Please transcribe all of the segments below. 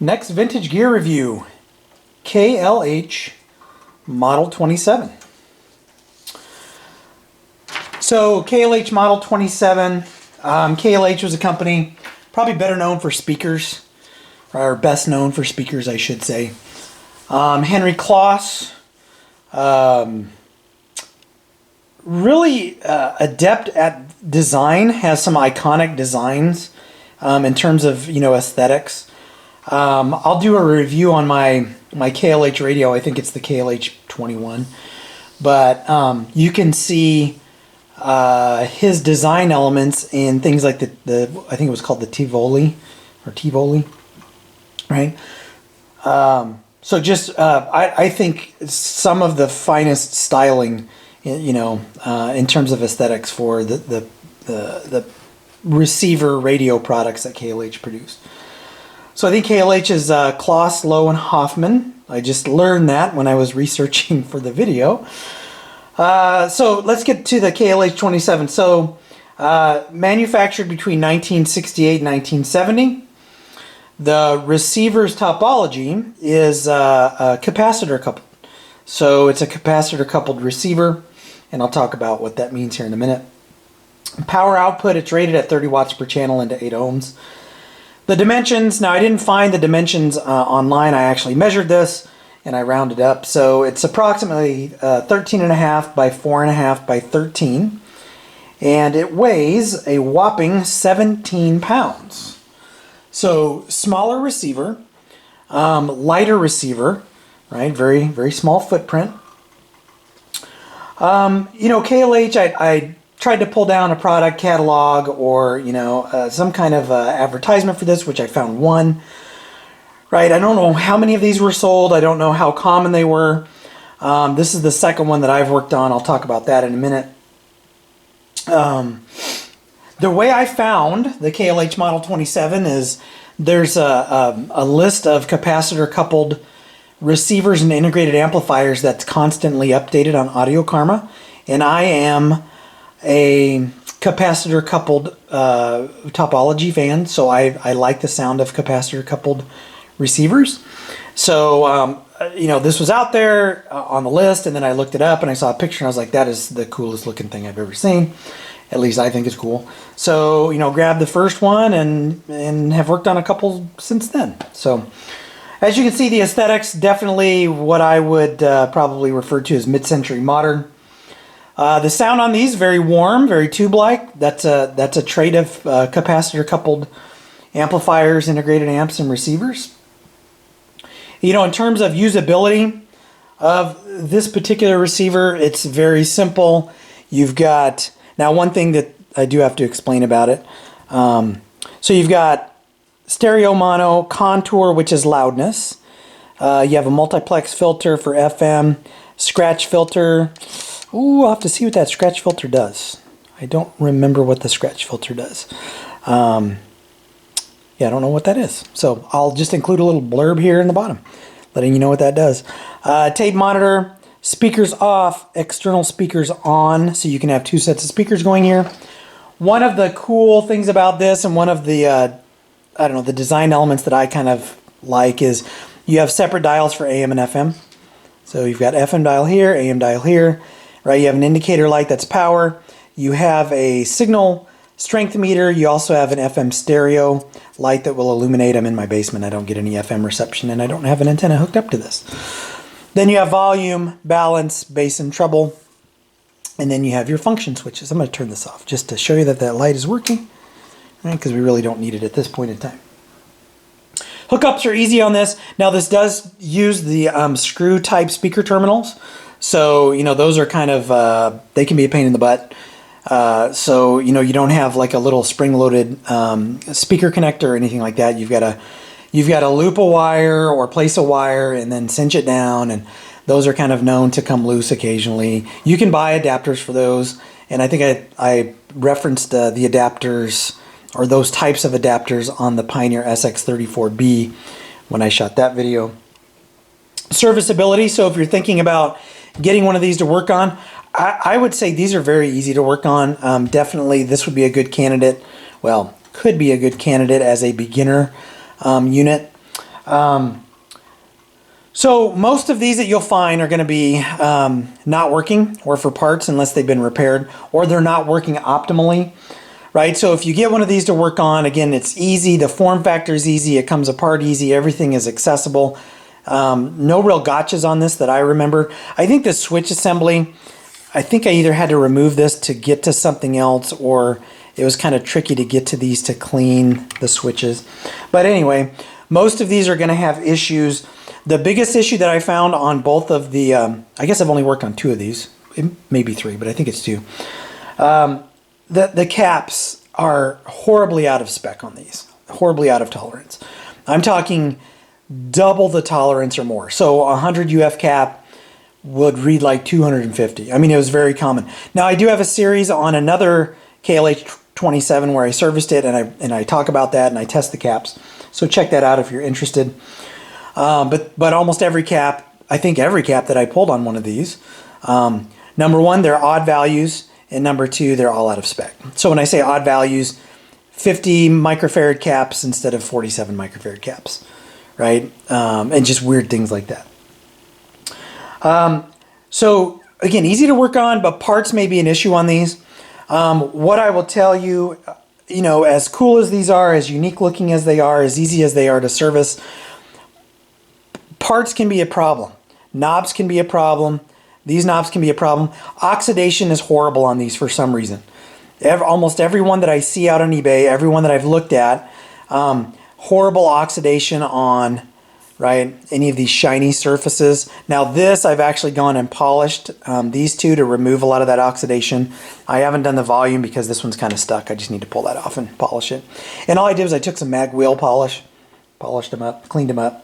Next vintage gear review, KLH Model 27. So KLH Model 27, KLH was a company probably better known for speakers, or best known for speakers I should say. Henry Kloss, really adept at design, has some iconic designs in terms of, aesthetics. I'll do a review on my KLH radio. I think it's the KLH 21, but you can see his design elements in things like the I think it was called the Tivoli, right? So just I think some of the finest styling, in terms of aesthetics for the receiver radio products that KLH produced. So I think KLH is Kloss, Lowe, and Hoffman. I just learned that when I was researching for the video. So let's get to the KLH 27. So manufactured between 1968 and 1970. The receiver's topology is capacitor coupled. So it's a capacitor coupled receiver, and I'll talk about what that means here in a minute. Power output, it's rated at 30 watts per channel into 8 ohms. The dimensions, now I didn't find the dimensions online. I actually measured this and I rounded up. So it's approximately 13.5 by 4.5 by 13. And it weighs a whopping 17 pounds. So smaller receiver, lighter receiver, right? Very, very small footprint. KLH, I tried to pull down a product catalog or some kind of advertisement for this, which I found one. Right, I don't know how many of these were sold. I don't know how common they were. This is the second one that I've worked on. I'll talk about that in a minute. The way I found the KLH Model 27 is there's a list of capacitor coupled receivers and integrated amplifiers that's constantly updated on Audio Karma, and I am a capacitor coupled topology fan, so I like the sound of capacitor coupled receivers. So this was out there on the list, and then I looked it up and I saw a picture and I was like, that is the coolest looking thing I've ever seen. At least I think it's cool. So grabbed the first one and have worked on a couple since then. So as you can see, the aesthetics, definitely what I would probably refer to as mid-century modern. The sound on these, very warm, very tube-like. That's a trait of capacitor-coupled amplifiers, integrated amps, and receivers. In terms of usability of this particular receiver, it's very simple. You've got, now one thing that I do have to explain about it. So you've got stereo mono, contour, which is loudness. You have a multiplex filter for FM, scratch filter. Ooh, I'll have to see what that scratch filter does. I don't remember what the scratch filter does. Yeah, I don't know what that is. So I'll just include a little blurb here in the bottom, letting you know what that does. Tape monitor, speakers off, external speakers on, so you can have 2 sets of speakers going here. One of the cool things about this, and one of the, the design elements that I kind of like, is you have separate dials for AM and FM. So you've got FM dial here, AM dial here. Right, you have an indicator light that's power. You have a signal strength meter. You also have an FM stereo light that will illuminate. I'm in my basement. I don't get any FM reception, and I don't have an antenna hooked up to this. Then you have volume, balance, bass, and treble. And then you have your function switches. I'm going to turn this off just to show you that that light is working, right? Because we really don't need it at this point in time. Hookups are easy on this. Now this does use the screw type speaker terminals. So, those are kind of, they can be a pain in the butt. So, you don't have like a little spring-loaded speaker connector or anything like that. You've got to loop a wire or place a wire and then cinch it down, and those are kind of known to come loose occasionally. You can buy adapters for those, and I think I referenced the adapters, or those types of adapters, on the Pioneer SX34B when I shot that video. Serviceability, so if you're thinking about getting one of these to work on, I would say these are very easy to work on. Definitely this would be a good candidate, well, could be a good candidate as a beginner unit. So most of these that you'll find are going to be not working, or for parts unless they've been repaired, or they're not working optimally, right? So if you get one of these to work on, again, it's easy. The form factor is easy. It comes apart easy. Everything is accessible. No real gotchas on this that I remember. I think the switch assembly, I think I either had to remove this to get to something else, or it was kind of tricky to get to these to clean the switches. But anyway, most of these are going to have issues. The biggest issue that I found on both of the, I guess I've only worked on 2 of these, maybe 3, but I think it's 2. The caps are horribly out of spec on these, horribly out of tolerance. I'm talking double the tolerance or more. So a 100 UF cap would read like 250. I mean, it was very common. Now I do have a series on another KLH 27 where I serviced it, and I talk about that and I test the caps. So check that out if you're interested. But almost every cap, I think every cap that I pulled on one of these, number one, they're odd values, and number 2, they're all out of spec. So when I say odd values, 50 microfarad caps instead of 47 microfarad caps, right? And just weird things like that. So again, easy to work on, but parts may be an issue on these. What I will tell you, you know, as cool as these are, as unique looking as they are, as easy as they are to service, parts can be a problem. Knobs can be a problem. These knobs can be a problem. Oxidation is horrible on these for some reason. Almost every one that I see out on eBay, every one that I've looked at, horrible oxidation on, right, any of these shiny surfaces. Now this, I've actually gone and polished these 2 to remove a lot of that oxidation. I haven't done the volume because this one's kind of stuck. I just need to pull that off and polish it. And all I did was I took some mag wheel polish, polished them up, cleaned them up.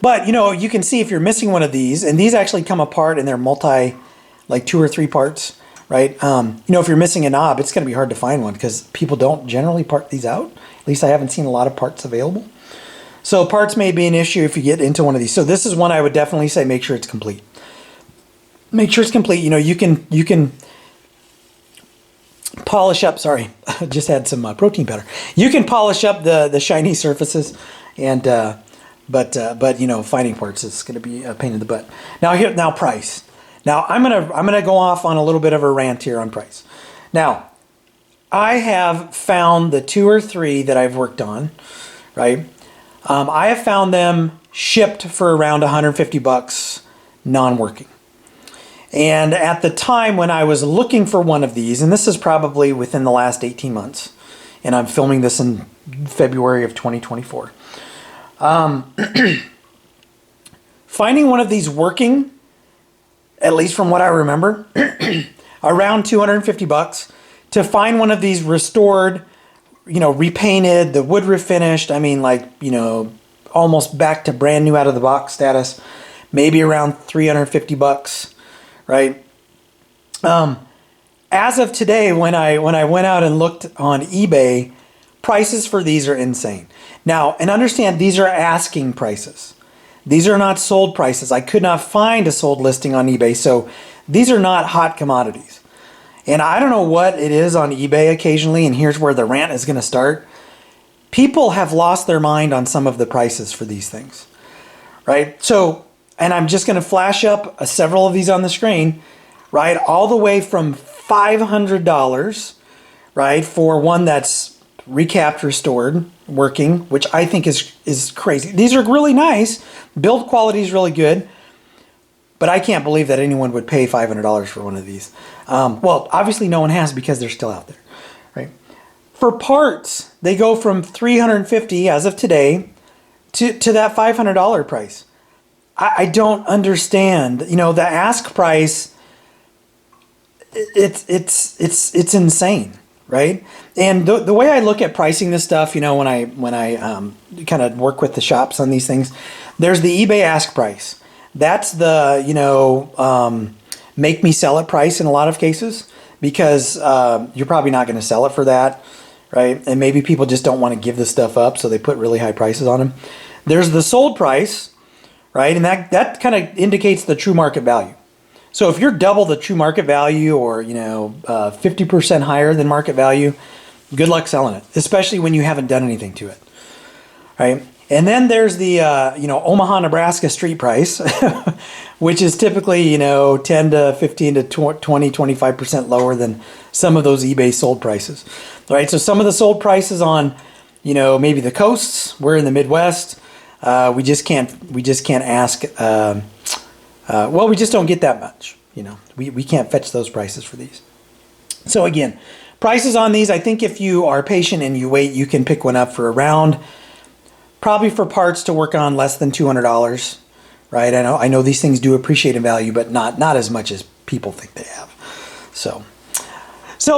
But, you know, you can see if you're missing one of these, and these actually come apart and they're multi, like 2 or 3 parts, right? You know, if you're missing a knob, it's going to be hard to find one because people don't generally part these out. At least I haven't seen a lot of parts available. So parts may be an issue if you get into one of these. So this is one I would definitely say make sure it's complete. Make sure it's complete. You know, you can polish up, sorry, I just had some protein powder. You can polish up the shiny surfaces, and but you know, finding parts is going to be a pain in the butt. Now price. Now I'm gonna go off on a little bit of a rant here on price. Now I have found the 2 or 3 that I've worked on, right? I have found them shipped for around 150 bucks non-working. And at the time when I was looking for one of these, and this is probably within the last 18 months, and I'm filming this in February of 2024. Finding one of these working, at least from what I remember, around 250 bucks. To find one of these restored, you know, repainted, the wood refinished, I mean, like, you know, almost back to brand new out of the box status, maybe around 350 bucks, right? As of today, when I went out and looked on eBay, prices for these are insane. Now, and understand, these are asking prices. These are not sold prices. I could not find a sold listing on eBay, so these are not hot commodities. And I don't know what it is on eBay occasionally, and here's where the rant is going to start. People have lost their mind on some of the prices for these things, right? So, and I'm just going to flash up several of these on the screen, right? All the way from $500, right, for one that's recapped, restored, working, which I think is crazy. These are really nice. Build quality is really good. But I can't believe that anyone would pay $500 for one of these. Well, obviously no one has because they're still out there, right? For parts, they go from $350 as of today to that $500 price. I don't understand. You know, the ask price, it's insane, right? And the way I look at pricing this stuff, you know, when I kind of work with the shops on these things, there's the eBay ask price. That's the, you know, make me sell it price in a lot of cases, because you're probably not going to sell it for that, right? And maybe people just don't want to give the stuff up, so they put really high prices on them. There's the sold price, right? And that kind of indicates the true market value. So if you're double the true market value, or, you know, 50% higher than market value, good luck selling it, especially when you haven't done anything to it, right? And then there's the, Omaha, Nebraska street price, which is typically, 10 to 15 to 20, 25% lower than some of those eBay sold prices. All right. So some of the sold prices on, maybe the coasts, we're in the Midwest. We just can't ask, we just don't get that much, we can't fetch those prices for these. So again, prices on these, I think if you are patient and you wait, you can pick one up for around, probably for parts to work on, less than $200, right? I know these things do appreciate in value, but not as much as people think they have. So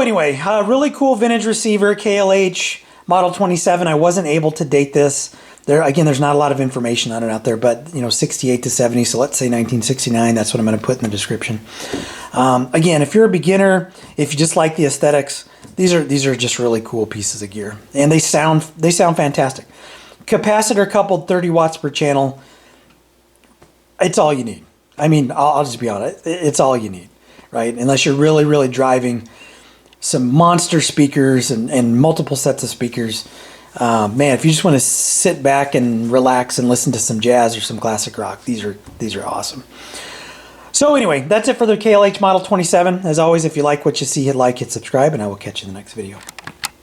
anyway, really cool vintage receiver, KLH model 27. I wasn't able to date this. There's not a lot of information on it out there, but 68 to 70. So let's say 1969. That's what I'm going to put in the description. Again, if you're a beginner, if you just like the aesthetics, these are just really cool pieces of gear, and they sound fantastic. Capacitor coupled 30 watts per channel. It's all you need. I mean, I'll just be honest. It's all you need, right? Unless you're really, really driving some monster speakers and multiple sets of speakers. Man, if you just want to sit back and relax and listen to some jazz or some classic rock, these are awesome. So anyway, that's it for the KLH Model 27. As always, if you like what you see, hit like, hit subscribe, and I will catch you in the next video.